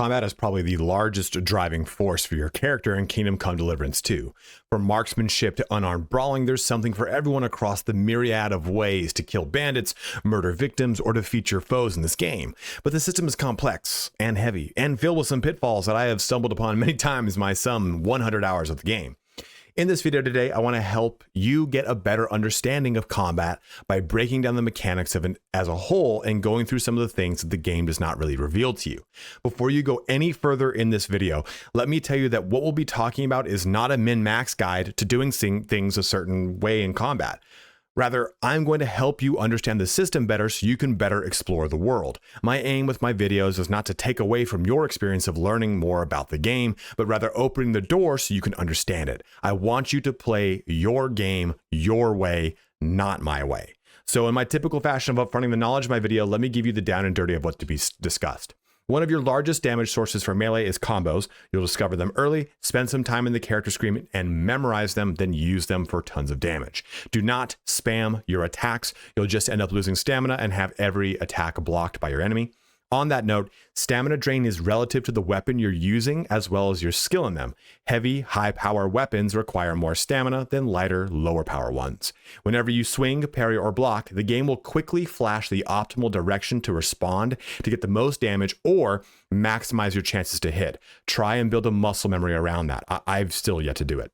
Combat is probably the largest driving force for your character in Kingdom Come Deliverance 2. From marksmanship to unarmed brawling, there's something for everyone across the myriad of ways to kill bandits, murder victims, or defeat your foes in this game. But the system is complex and heavy, and filled with some pitfalls that I have stumbled upon many times in my some 100 hours of the game. In this video today, I want to help you get a better understanding of combat by breaking down the mechanics of it as a whole and going through some of the things that the game does not really reveal to you. Before you go any further in this video, let me tell you that what we'll be talking about is not a min-max guide to doing things a certain way in combat. Rather, I'm going to help you understand the system better so you can better explore the world. My aim with my videos is not to take away from your experience of learning more about the game, but rather opening the door so you can understand it. I want you to play your game your way, not my way. So in my typical fashion of upfronting the knowledge of my video, let me give you the down and dirty of what to be discussed. One of your largest damage sources for melee is combos. You'll discover them early, spend some time in the character screen and memorize them, then use them for tons of damage. Do not spam your attacks. You'll just end up losing stamina and have every attack blocked by your enemy. On that note, stamina drain is relative to the weapon you're using as well as your skill in them. Heavy, high power weapons require more stamina than lighter, lower power ones. Whenever you swing, parry, or block, the game will quickly flash the optimal direction to respond to get the most damage or maximize your chances to hit. Try and build a muscle memory around that. I've still yet to do it.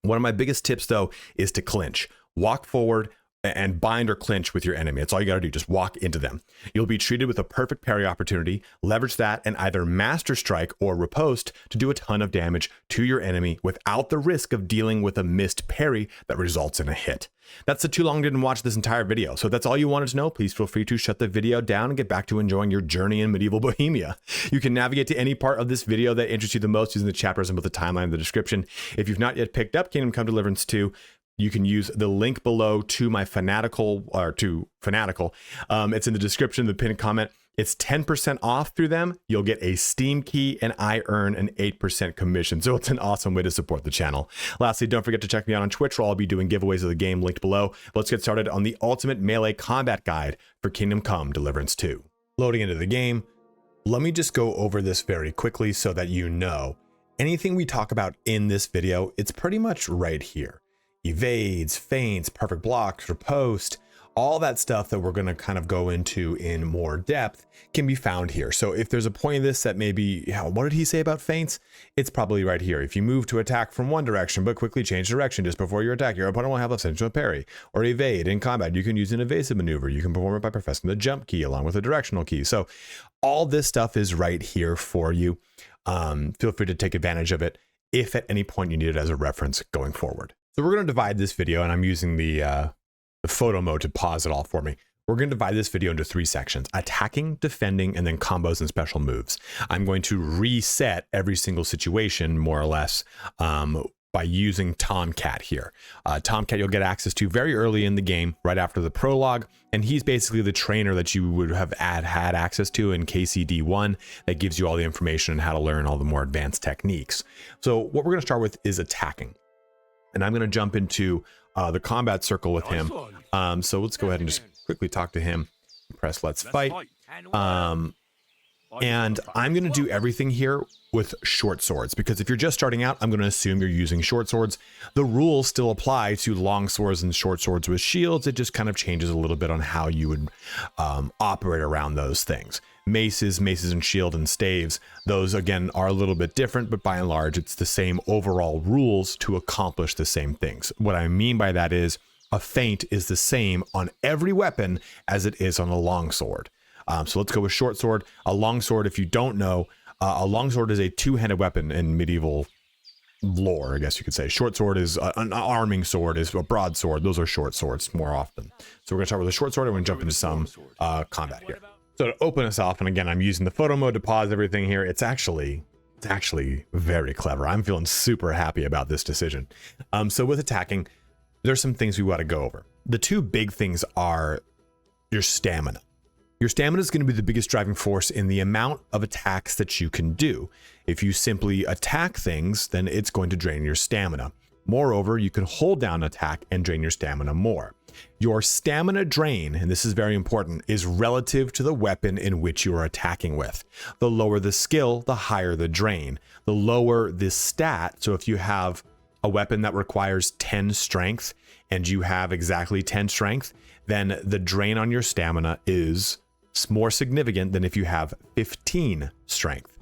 One of my biggest tips though is to clinch. Walk forward and bind or clinch with your enemy. That's all you got to do. Just walk into them. You'll be treated with a perfect parry opportunity. Leverage that and either master strike or riposte to do a ton of damage to your enemy without the risk of dealing with a missed parry that results in a hit. That's the too long didn't watch this entire video. So if that's all you wanted to know, please feel free to shut the video down and get back to enjoying your journey in medieval Bohemia. You can navigate to any part of this video that interests you the most using the chapters and both the timeline in the description. If you've not yet picked up Kingdom Come Deliverance 2, you can use the link below to my Fanatical. It's in the description, the pinned comment. It's 10% off through them. You'll get a Steam key and I earn an 8% commission. So it's an awesome way to support the channel. Lastly, don't forget to check me out on Twitch where I'll be doing giveaways of the game linked below. Let's get started on the ultimate melee combat guide for Kingdom Come Deliverance 2. Loading into the game, let me just go over this very quickly so that you know anything we talk about in this video, it's pretty much right here. Evades, feints, perfect blocks, riposte, all that stuff that we're going to kind of go into in more depth can be found here. So if there's a point in this that maybe, what did he say about feints? It's probably right here. If you move to attack from one direction, but quickly change direction just before your attack, your opponent will have a central parry. Or evade in combat, you can use an evasive maneuver. You can perform it by pressing the jump key along with the directional key. So all this stuff is right here for you. Feel free to take advantage of it if at any point you need it as a reference going forward. So we're going to divide this video, and I'm using the photo mode to pause it all for me. We're going to divide this video into 3 sections: attacking, defending, and then combos and special moves. I'm going to reset every single situation, more or less, by using Tomcat here. Tomcat you'll get access to very early in the game, right after the prologue, and he's basically the trainer that you would have had access to in KCD1 that gives you all the information on how to learn all the more advanced techniques. So what we're going to start with is attacking. And I'm going to jump into the combat circle with him. So let's go ahead and just quickly talk to him. Press let's fight. And I'm going to do everything here with short swords, because if you're just starting out, I'm going to assume you're using short swords. The rules still apply to long swords and short swords with shields. It just kind of changes a little bit on how you would operate around those things. Maces and shield and staves, those again are a little bit different, but by and large, it's the same overall rules to accomplish the same things. What I mean by that is a feint is the same on every weapon as it is on a longsword. So let's go with short sword. A longsword, if you don't know, a longsword is a two-handed weapon in medieval lore, I guess you could say. Short sword is an arming sword, is a broadsword. Those are short swords more often. So we're gonna start with a short sword and we're gonna jump into some combat here. So to open us off, and again, I'm using the photo mode to pause everything here. It's actually very clever. I'm feeling super happy about this decision. So with attacking, there's some things we want to go over. The 2 big things are your stamina. Your stamina is going to be the biggest driving force in the amount of attacks that you can do. If you simply attack things, then it's going to drain your stamina. Moreover, you can hold down attack and drain your stamina more. Your stamina drain, and this is very important, is relative to the weapon in which you are attacking with. The lower the skill, the higher the drain. The lower the stat, so if you have a weapon that requires 10 strength and you have exactly 10 strength, then the drain on your stamina is more significant than if you have 15 strength.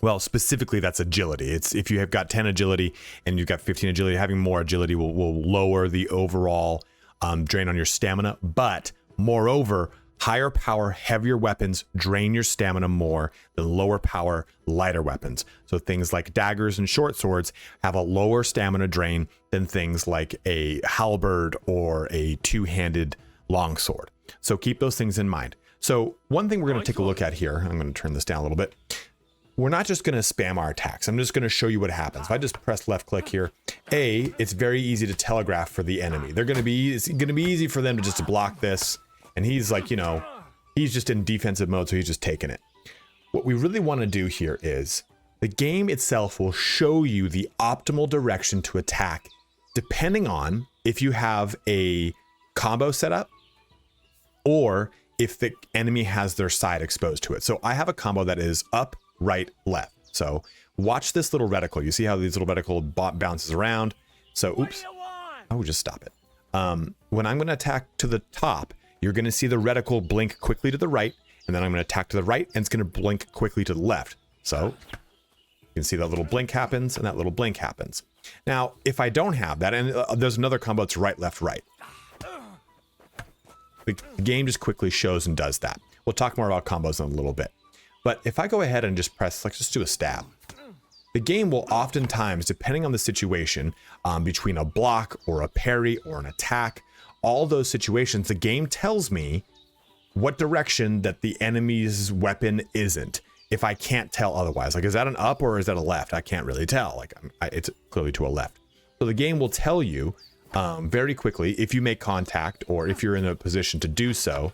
Well, specifically that's agility. It's if you have got 10 agility and you've got 15 agility, having more agility will lower the overall drain on your stamina. But moreover, higher power, heavier weapons drain your stamina more than lower power, lighter weapons. So things like daggers and short swords have a lower stamina drain than things like a halberd or a two-handed longsword. So keep those things in mind. So one thing we're going to take a look at here, I'm going to turn this down a little bit. We're not just going to spam our attacks. I'm just going to show you what happens. If I just press left click here, it's very easy to telegraph for the enemy. It's going to be easy for them to just block this. And he's like, he's just in defensive mode, so he's just taking it. What we really want to do here is the game itself will show you the optimal direction to attack, depending on if you have a combo set up or if the enemy has their side exposed to it. So I have a combo that is up, right, left. So watch this little reticle. You see how these little reticle bounces around. So oops, oh, just stop it. When I'm going to attack to the top, you're going to see the reticle blink quickly to the right, and then I'm going to attack to the right, and it's going to blink quickly to the left. So you can see that little blink happens and that little blink happens. Now, if I don't have that, and there's another combo that's right, left, right. The game just quickly shows and does that. We'll talk more about combos in a little bit. But if I go ahead and just press, let's just do a stab. The game will oftentimes, depending on the situation, between a block or a parry or an attack, all those situations, the game tells me what direction that the enemy's weapon isn't. If I can't tell otherwise, like, is that an up or is that a left? I can't really tell. Like, it's clearly to a left. So the game will tell you very quickly if you make contact or if you're in a position to do so,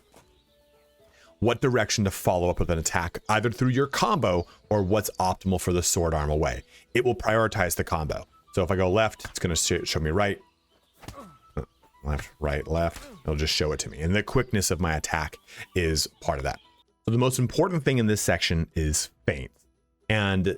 what direction to follow up with an attack, either through your combo or what's optimal for the sword arm away. It will prioritize the combo. So if I go left, it's going to show me right, left, right, left. It'll just show it to me. And the quickness of my attack is part of that. So the most important thing in this section is feints. And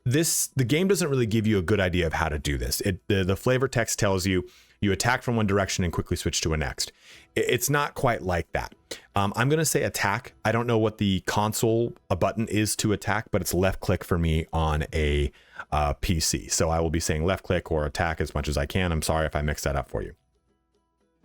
the game doesn't really give you a good idea of how to do this. The flavor text tells you attack from one direction and quickly switch to a next. It's not quite like that. I'm going to say attack. I don't know what the console button is to attack, but it's left click for me on a PC. So I will be saying left click or attack as much as I can. I'm sorry if I mixed that up for you.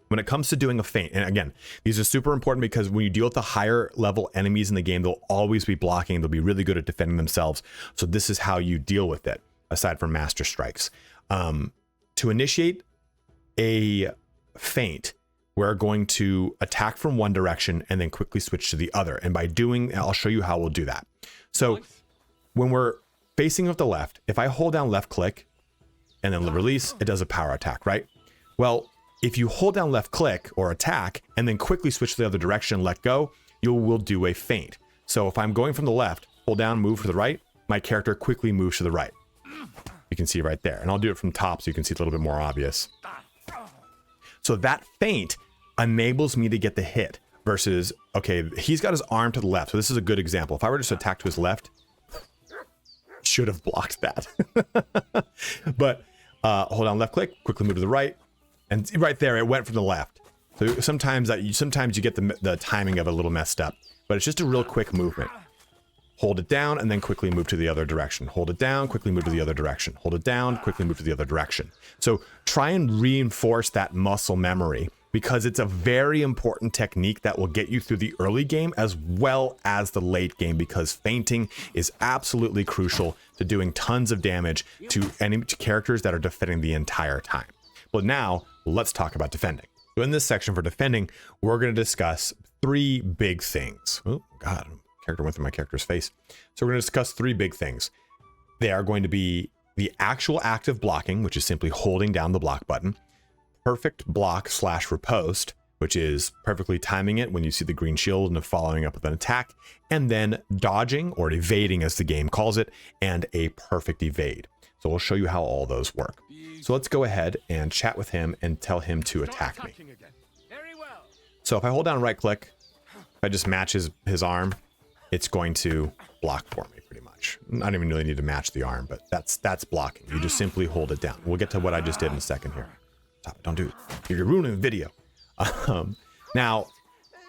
When it comes to doing a feint, and again, these are super important because when you deal with the higher level enemies in the game, they'll always be blocking. They'll be really good at defending themselves. So this is how you deal with it, aside from master strikes. To initiate a feint, we're going to attack from one direction and then quickly switch to the other. And by doing, I'll show you how we'll do that. So when we're facing with the left, if I hold down left click and then release, it does a power attack, right? Well, if you hold down left click or attack and then quickly switch to the other direction and let go, you will do a feint. So if I'm going from the left, hold down, move to the right, my character quickly moves to the right. You can see right there. And I'll do it from top so you can see it's a little bit more obvious. So that feint enables me to get the hit versus, okay, he's got his arm to the left. So this is a good example. If I were just to attack to his left, should have blocked that. But hold down left click, quickly move to the right. And right there, it went from the left. So sometimes you get the timing of it a little messed up, but it's just a real quick movement. Hold it down and then quickly move to the other direction. Hold it down, quickly move to the other direction. Hold it down, quickly move to the other direction. So try and reinforce that muscle memory because it's a very important technique that will get you through the early game as well as the late game, because feinting is absolutely crucial to doing tons of damage to characters that are defending the entire time. But now let's talk about defending. So in this section for defending, we're going to discuss three big things. Oh God, character went through my character's face. So we're going to discuss three big things. They are going to be the actual active blocking, which is simply holding down the block button, perfect block / riposte, which is perfectly timing it when you see the green shield and following up with an attack, and then dodging or evading as the game calls it, and a perfect evade. So we'll show you how all those work. So let's go ahead and chat with him and tell him to attack me. So if I hold down right click, if I just match his arm, it's going to block for me pretty much. I don't even really need to match the arm, but that's blocking. You just simply hold it down. We'll get to what I just did in a second here. Stop it, don't do it. You're ruining the video. Now,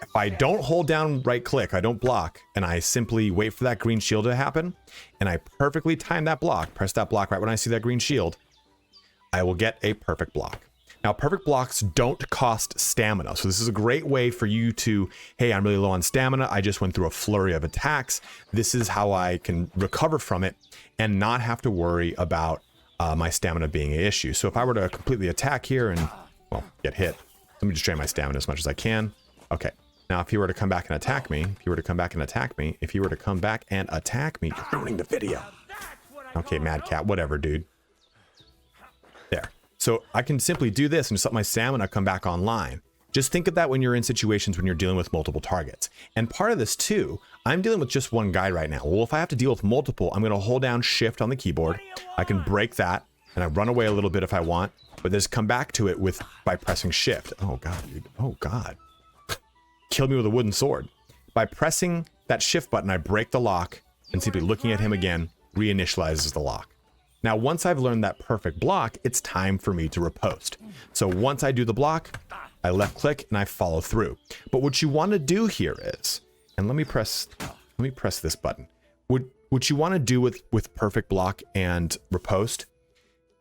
if I don't hold down right click, I don't block, and I simply wait for that green shield to happen, and I perfectly time that block, press that block right when I see that green shield, I will get a perfect block. Now, perfect blocks don't cost stamina, so this is a great way for you to, hey, I'm really low on stamina, I just went through a flurry of attacks, this is how I can recover from it and not have to worry about my stamina being an issue. So if I were to completely attack here and, well, get hit, let me just drain my stamina as much as I can. Okay. Now, if he were to come back and attack me, you're ruining the video. Okay, Mad Cat, whatever, dude. There. So I can simply do this and just let my stamina come back online. Just think of that when you're in situations when you're dealing with multiple targets. And part of this too, I'm dealing with just one guy right now. Well, if I have to deal with multiple, I'm going to hold down shift on the keyboard. I can break that and I run away a little bit if I want, but just come back to it by pressing shift. Oh God, dude. Oh God. Kill me with a wooden sword. By pressing that shift button, I break the lock and simply looking at him again reinitializes the lock. Now, once I've learned that perfect block, it's time for me to riposte. So once I do the block, I left click and I follow through. But what you want to do here is, and let me press this button. What you want to do with perfect block and riposte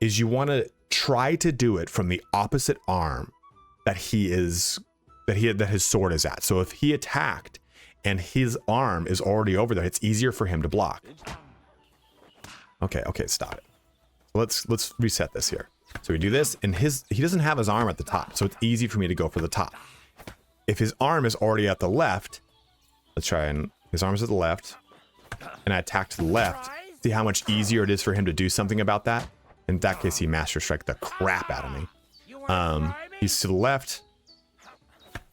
is you want to try to do it from the opposite arm that his sword is at. So if he attacked and his arm is already over there, it's easier for him to block. Okay, stop it. Let's reset this here. So we do this, and he doesn't have his arm at the top, so it's easy for me to go for the top. If his arm is already at the left, let's try, and his arm is at the left, and I attack to the left. See how much easier it is for him to do something about that? In that case, he Master Strike the crap out of me. He's to the left,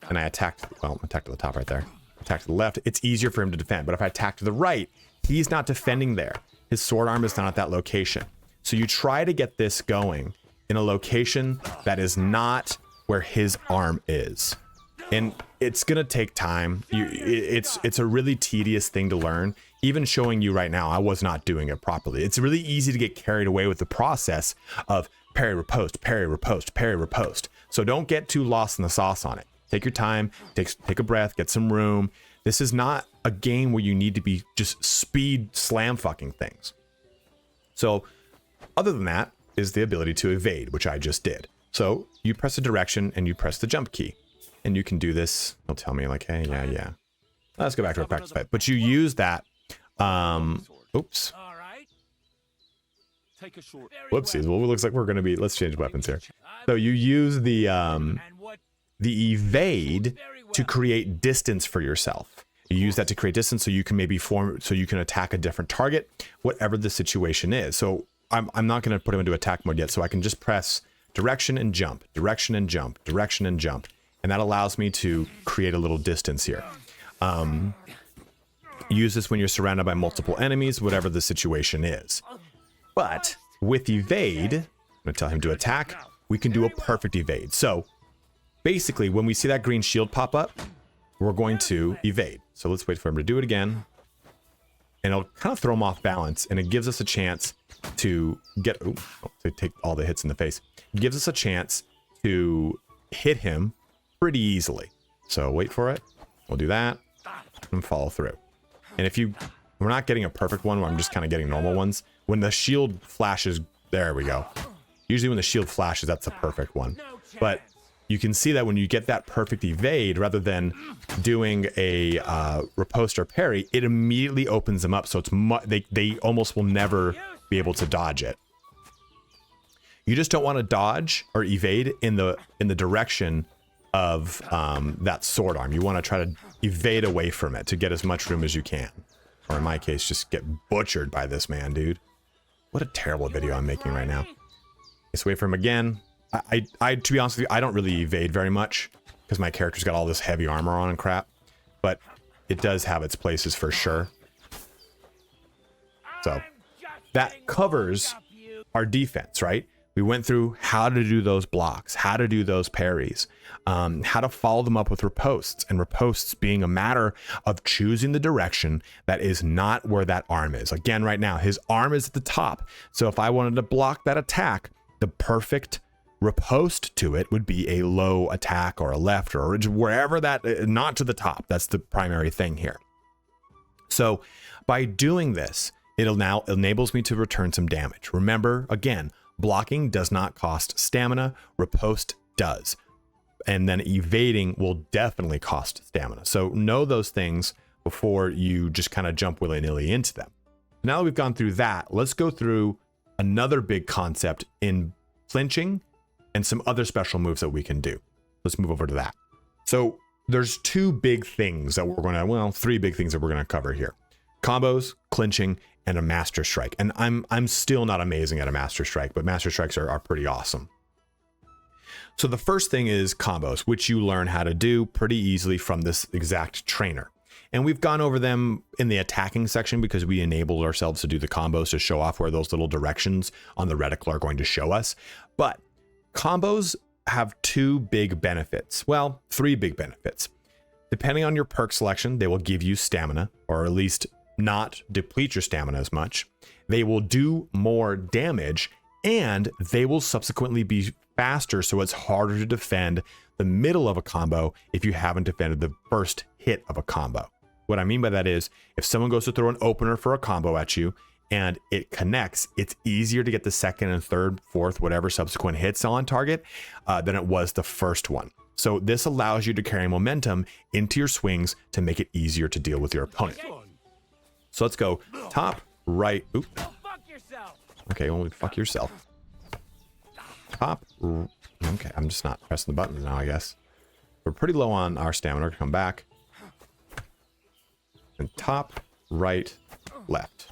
and I attacked, well, attack to the top right there. Attack to the left, it's easier for him to defend. But if I attack to the right, he's not defending there. His sword arm is not at that location. So you try to get this going in a location that is not where his arm is. And it's gonna take time. It's a really tedious thing to learn. Even showing you right now, I was not doing it properly. It's really easy to get carried away with the process of parry, riposte, parry, riposte, parry, riposte. So don't get too lost in the sauce on it. Take your time, take a breath, get some room. This is not a game where you need to be just speed slam fucking things. So other than that is the ability to evade, which I just did. So you press a direction and you press the jump key. And you can do this. He'll tell me like, hey, yeah. Let's go back to a practice fight. But you use that, oops. Whoopsies. Well, it looks like we're going to be, let's change weapons here. So you use the evade to create distance for yourself. You use that to create distance so you can maybe so you can attack a different target, whatever the situation is. So I'm not going to put him into attack mode yet. So I can just press direction and jump, direction and jump, direction and jump. And that allows me to create a little distance here. Use this when you're surrounded by multiple enemies, whatever the situation is. But with evade, I'm going to tell him to attack. We can do a perfect evade. So basically, when we see that green shield pop up, we're going to evade. So let's wait for him to do it again. And it'll kind of throw him off balance. And it gives us a chance to get, to take all the hits in the face. It gives us a chance to hit him pretty easily. So wait for it. We'll do that and follow through. And we're not getting a perfect one where I'm just kind of getting normal ones. When the shield flashes, there we go. Usually when the shield flashes, that's a perfect one. But you can see that when you get that perfect evade, rather than doing a riposte or parry, it immediately opens them up. So it's they almost will never be able to dodge it. You just don't want to dodge or evade in the direction of that sword arm. You want to try to evade away from it to get as much room as you can. Or in my case, just get butchered by this man, dude. What a terrible video I'm making right now. Let's wait for him again. I to be honest with you, I don't really evade very much because my character's got all this heavy armor on and crap. But it does have its places for sure. So that covers our defense, right? We went through how to do those blocks, how to do those parries, how to follow them up with riposts, and riposts being a matter of choosing the direction that is not where that arm is. Again, right now, his arm is at the top. So if I wanted to block that attack, the perfect riposte to it would be a low attack or a left or wherever that, not to the top. That's the primary thing here. So by doing this, it'll now enables me to return some damage. Remember, again, blocking does not cost stamina, riposte does. And then evading will definitely cost stamina. So know those things before you just kind of jump willy-nilly into them. Now that we've gone through that, let's go through another big concept in flinching and some other special moves that we can do. Let's move over to that. So there's two big things that we're going to, well, three big things that we're going to cover here. Combos, clinching, and a master strike. And I'm still not amazing at a master strike, but master strikes are pretty awesome. So the first thing is combos, which you learn how to do pretty easily from this exact trainer. And we've gone over them in the attacking section because we enabled ourselves to do the combos to show off where those little directions on the reticle are going to show us. But combos have two big benefits. Well, three big benefits. Depending on your perk selection, they will give you stamina, or at least not deplete your stamina as much. They will do more damage, and they will subsequently be faster, so it's harder to defend the middle of a combo if you haven't defended the first hit of a combo. What I mean by that is, if someone goes to throw an opener for a combo at you and it connects, it's easier to get the second and third, fourth, whatever subsequent hits on target than it was the first one. So this allows you to carry momentum into your swings to make it easier to deal with your opponent. So let's go top, right. Oop. Okay, only fuck yourself. Top. Okay, I'm just not pressing the buttons now, I guess. We're pretty low on our stamina. We're gonna come back. And top, right, left.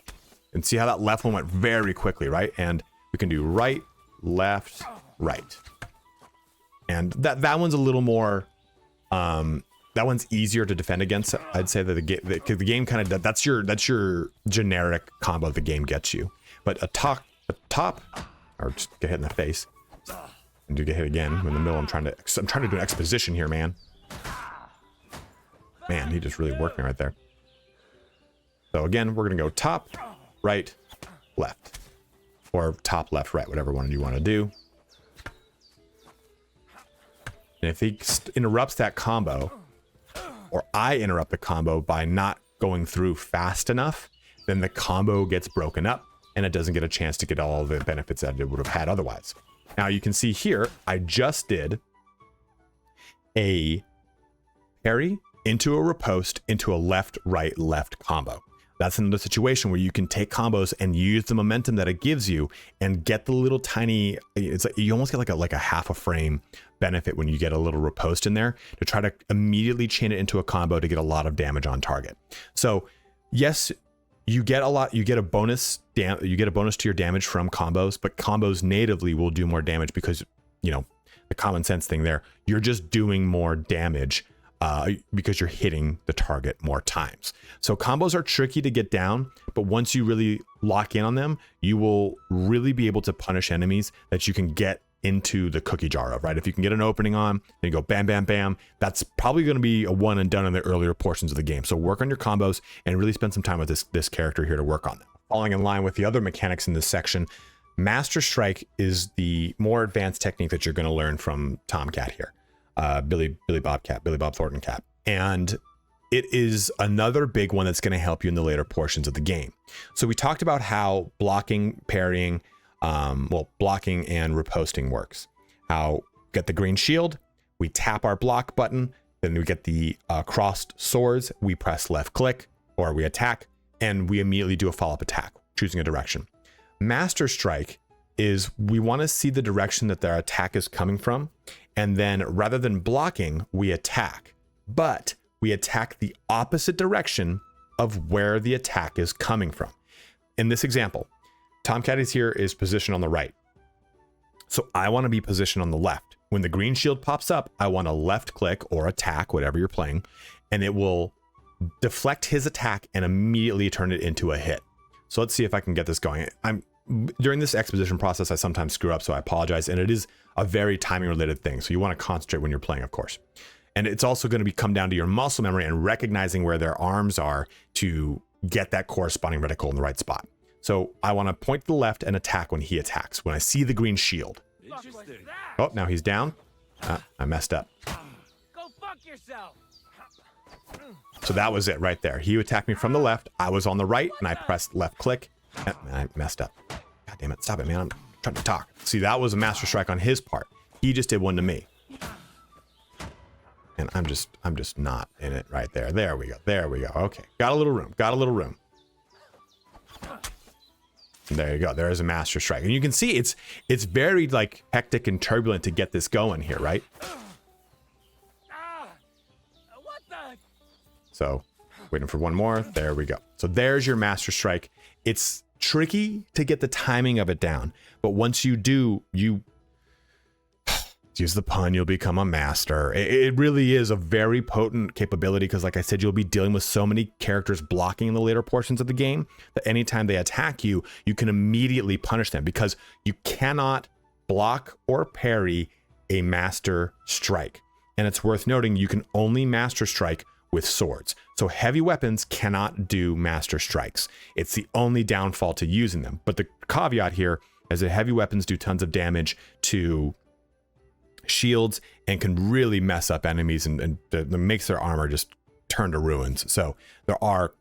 And see how that left one went very quickly, right? And we can do right, left, right. And that one's a little more, that one's easier to defend against. I'd say that the game kind of, that's your generic combo the game gets you. But a top, or just get hit in the face. And you get hit again in the middle. I'm trying to do an exposition here, man. Man, he just really worked me right there. So again, we're gonna go top, right, left, or top, left, right, whatever one you want to do. And if he interrupts that combo, or I interrupt the combo by not going through fast enough, then the combo gets broken up and it doesn't get a chance to get all the benefits that it would have had otherwise. Now you can see here, I just did a parry into a riposte into a left, right, left combo. That's another situation where you can take combos and use the momentum that it gives you and get the little tiny, it's like you almost get like a half a frame benefit when you get a little riposte in there to try to immediately chain it into a combo to get a lot of damage on target. So yes, you get a bonus to your damage from combos, but combos natively will do more damage because, you know, the common sense thing there, you're just doing more damage because you're hitting the target more times. So combos are tricky to get down, but once you really lock in on them, you will really be able to punish enemies that you can get into the cookie jar of, right? If you can get an opening on, then you go bam, bam, bam, that's probably going to be a one and done in the earlier portions of the game. So work on your combos and really spend some time with this character here to work on them. Falling in line with the other mechanics in this section, Master Strike is the more advanced technique that you're going to learn from Tomcat here. Billy Bob Thornton Cat. And it is another big one that's going to help you in the later portions of the game. So we talked about how blocking, parrying, blocking and riposting works. How get the green shield, we tap our block button, then we get the crossed swords, we press left click or we attack, and we immediately do a follow-up attack, choosing a direction. Master Strike is we want to see the direction that their attack is coming from, and then rather than blocking, we attack, but we attack the opposite direction of where the attack is coming from. In this example, Tomcat is positioned on the right. So I want to be positioned on the left. When the green shield pops up, I want to left click or attack, whatever you're playing, and it will deflect his attack and immediately turn it into a hit. So let's see if I can get this going. during this exposition process, I sometimes screw up, so I apologize. And it is a very timing related thing. So you want to concentrate when you're playing, of course. And it's also going to come down to your muscle memory and recognizing where their arms are to get that corresponding reticle in the right spot. So I want to point to the left and attack when he attacks, when I see the green shield. Oh, now he's down. I messed up. Go fuck yourself. So that was it right there. He attacked me from the left. I was on the right and I pressed left click. And I messed up. God damn it. Stop it, man. I'm trying to talk. See, that was a master strike on his part. He just did one to me. And I'm just not in it right there. There we go. There we go. Okay. Got a little room. Got a little room. There you go. There's a master strike. And you can see it's very like hectic and turbulent to get this going here, right? What the? So waiting for one more. There we go. So there's your master strike. It's tricky to get the timing of it down, but once you do, you use the pun, you'll become a master. It really is a very potent capability because, like I said, you'll be dealing with so many characters blocking in the later portions of the game that anytime they attack you, you can immediately punish them because you cannot block or parry a master strike. And it's worth noting you can only master strike with swords. So heavy weapons cannot do master strikes. It's the only downfall to using them. But the caveat here is that heavy weapons do tons of damage to shields and can really mess up enemies and makes their armor just turn to ruins. So there are,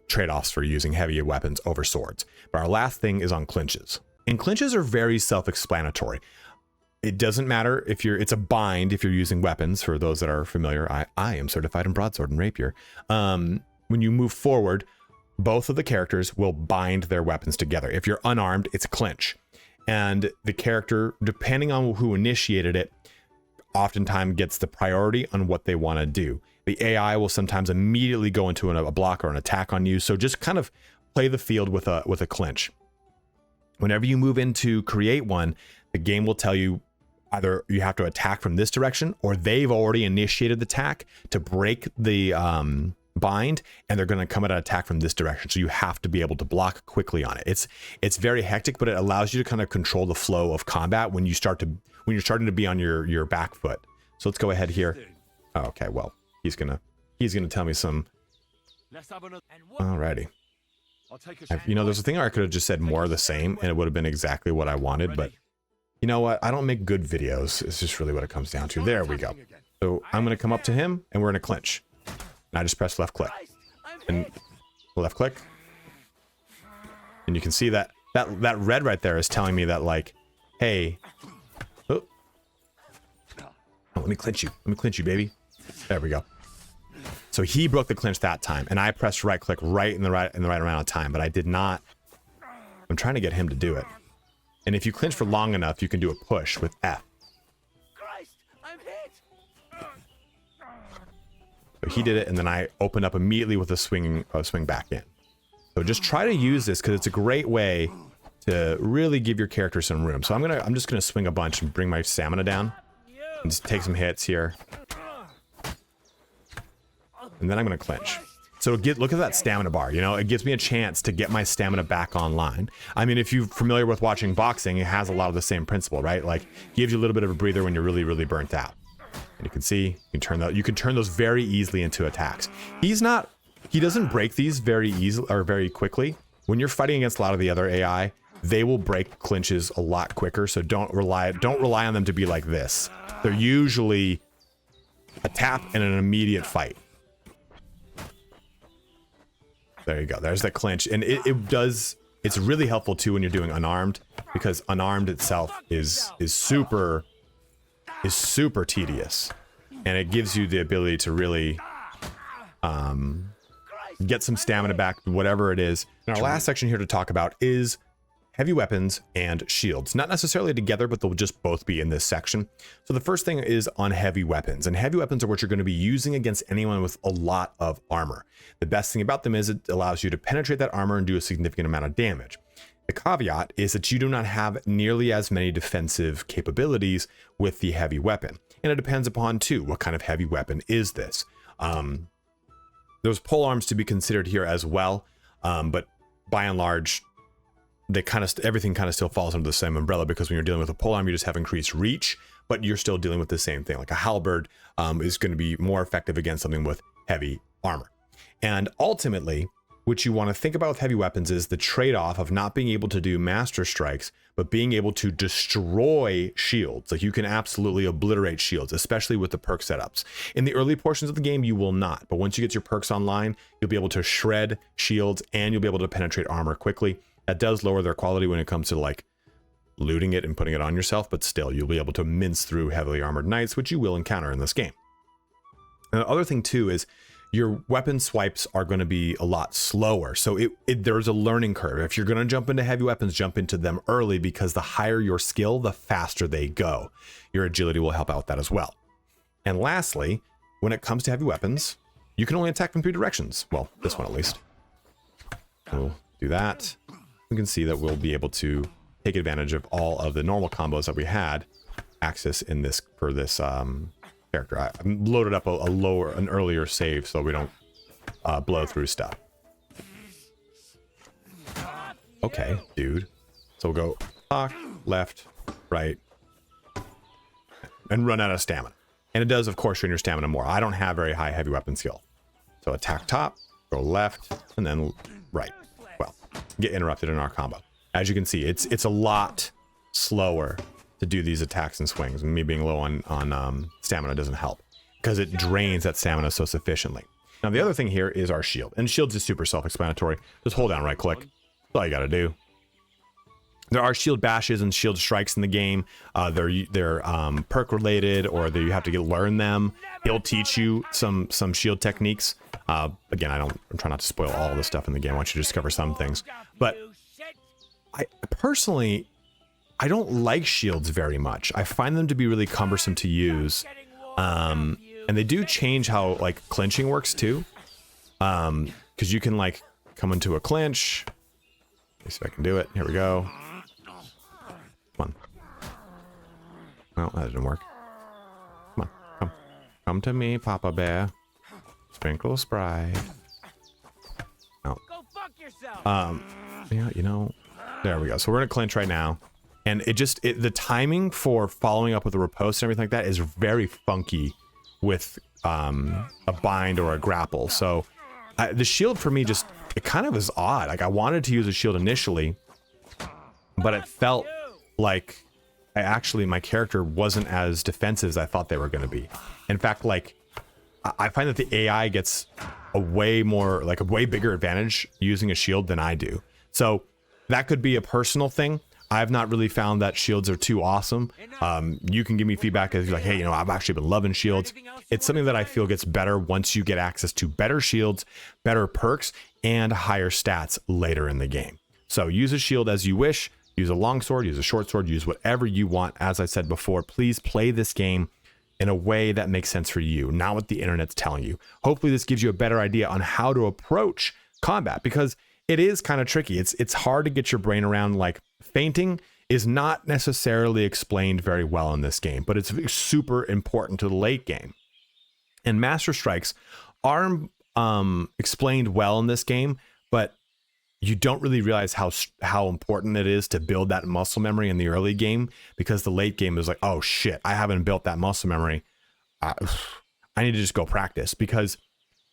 trade-offs for using heavier weapons over swords. But our last thing is on clinches. And clinches are very self-explanatory. It doesn't matter if it's a bind if you're using weapons. For those that are familiar, I am certified in broadsword and rapier. When you move forward, both of the characters will bind their weapons together. If you're unarmed, it's a clinch. And the character, depending on who initiated it, oftentimes gets the priority on what they want to do. The AI will sometimes immediately go into a block or an attack on you. So just kind of play the field with a clinch. Whenever you move into create one, the game will tell you either you have to attack from this direction or they've already initiated the attack to break the bind, and they're going to come at an attack from this direction. So you have to be able to block quickly on it. It's very hectic, but it allows you to kind of control the flow of combat when you're starting to be on your back foot. So let's go ahead here. Oh, okay, well, he's gonna tell me some. Alrighty. There's a thing where I could have just said more of the same and it would have been exactly what I wanted, but you know what? I don't make good videos. It's just really what it comes down to. There we go. So I'm going to come up to him and we're in a clinch. And I just press left click and left click. And you can see that red right there is telling me that, like, hey, oh, let me clinch you. Let me clinch you, baby. There we go. So he broke the clinch that time and I pressed right click right in the right amount of time, but I did not. I'm trying to get him to do it. And if you clinch for long enough, you can do a push with F. Christ, I'm hit. So he did it, and then I opened up immediately with a swing back in. So just try to use this because it's a great way to really give your character some room. So I'm just gonna swing a bunch and bring my stamina down and just take some hits here. And then I'm gonna clinch. So look at that stamina bar, it gives me a chance to get my stamina back online. I mean, if you're familiar with watching boxing, it has a lot of the same principle, right? Like, gives you a little bit of a breather when you're really, really burnt out. And you can see, you can turn those very easily into attacks. He doesn't break these very easily or very quickly. When you're fighting against a lot of the other AI, they will break clinches a lot quicker. So don't rely on them to be like this. They're usually a tap and an immediate fight. There you go. There's that clinch. And it's really helpful too when you're doing unarmed, because unarmed itself is super tedious. And it gives you the ability to really get some stamina back, whatever it is. And our last section here to talk about is heavy weapons and shields. Not necessarily together, but they'll just both be in this section. So the first thing is on heavy weapons. And heavy weapons are what you're going to be using against anyone with a lot of armor. The best thing about them is it allows you to penetrate that armor and do a significant amount of damage. The caveat is that you do not have nearly as many defensive capabilities with the heavy weapon. And it depends upon, too, what kind of heavy weapon is this. There's pole arms to be considered here as well. But by and large, everything kind of still falls under the same umbrella, because when you're dealing with a polearm, you just have increased reach, but you're still dealing with the same thing. Like a halberd is going to be more effective against something with heavy armor. And ultimately, what you want to think about with heavy weapons is the trade-off of not being able to do master strikes, but being able to destroy shields. Like you can absolutely obliterate shields, especially with the perk setups. In the early portions of the game, you will not, but once you get your perks online, you'll be able to shred shields and you'll be able to penetrate armor quickly. That does lower their quality when it comes to like looting it and putting it on yourself, but still you'll be able to mince through heavily armored knights, which you will encounter in this game. And the other thing too is your weapon swipes are going to be a lot slower. So there's a learning curve. If you're going to jump into heavy weapons, jump into them early, because the higher your skill, the faster they go. Your agility will help out with that as well. And lastly, when it comes to heavy weapons, you can only attack from 3 directions. Well, this one at least. We'll do that. We can see that we'll be able to take advantage of all of the normal combos that we had access in this for this character. I loaded up an earlier save so we don't blow through stuff. Okay, dude. So we'll go talk, left, right, and run out of stamina. And it does, of course, drain your stamina more. I don't have very high heavy weapon skill. So attack top, go left, and then right. Well, get interrupted in our combo. As you can see, it's a lot slower to do these attacks and swings. And me being low on stamina doesn't help, because it drains that stamina so sufficiently. Now, the other thing here is our shield. And shields is super self-explanatory. Just hold down right click. That's all you got to do. There are shield bashes and shield strikes in the game. They're perk related, or you have to learn them. He'll teach you some shield techniques. Again, I'm trying not to spoil all the stuff in the game. I want you to discover some things. But I personally, I don't like shields very much. I find them to be really cumbersome to use. And they do change how like clinching works too. Because you can like come into a clinch. Let me see if I can do it. Here we go. Come on. Well, that didn't work. Come on, come to me, Papa Bear. Sprinkle Sprite. Oh. Go fuck yourself. Yeah, you know, there we go. So we're gonna clinch right now. And the timing for following up with a riposte and everything like that is very funky with a bind or a grapple. So the shield for me it kind of is odd. Like I wanted to use a shield initially, but it felt like my character wasn't as defensive as I thought they were going to be. In fact, like I find that the AI gets a way bigger advantage using a shield than I do. So that could be a personal thing. I've not really found that shields are too awesome. You can give me feedback as you're like, hey, I've actually been loving shields. It's something that I feel gets better once you get access to better shields, better perks, and higher stats later in the game. So use a shield as you wish. Use a long sword, use a short sword, use whatever you want. As I said before, please play this game in a way that makes sense for you, not what the internet's telling you. Hopefully this gives you a better idea on how to approach combat, because it is kind of tricky. It's hard to get your brain around. Like feinting is not necessarily explained very well in this game, but it's super important to the late game. And master strikes are explained well in this game, but you don't really realize how important it is to build that muscle memory in the early game, because the late game is like, oh shit, I haven't built that muscle memory. I need to just go practice, because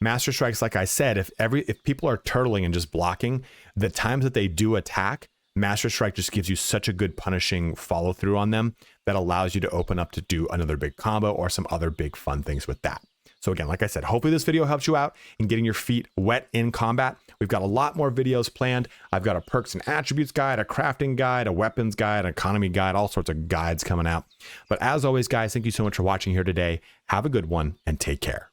master strikes, like I said, if people are turtling and just blocking, the times that they do attack, master strike just gives you such a good punishing follow through on them that allows you to open up to do another big combo or some other big fun things with that. So again, like I said, hopefully this video helps you out in getting your feet wet in combat. We've got a lot more videos planned. I've got a perks and attributes guide, a crafting guide, a weapons guide, an economy guide, all sorts of guides coming out. But as always, guys, thank you so much for watching here today. Have a good one and take care.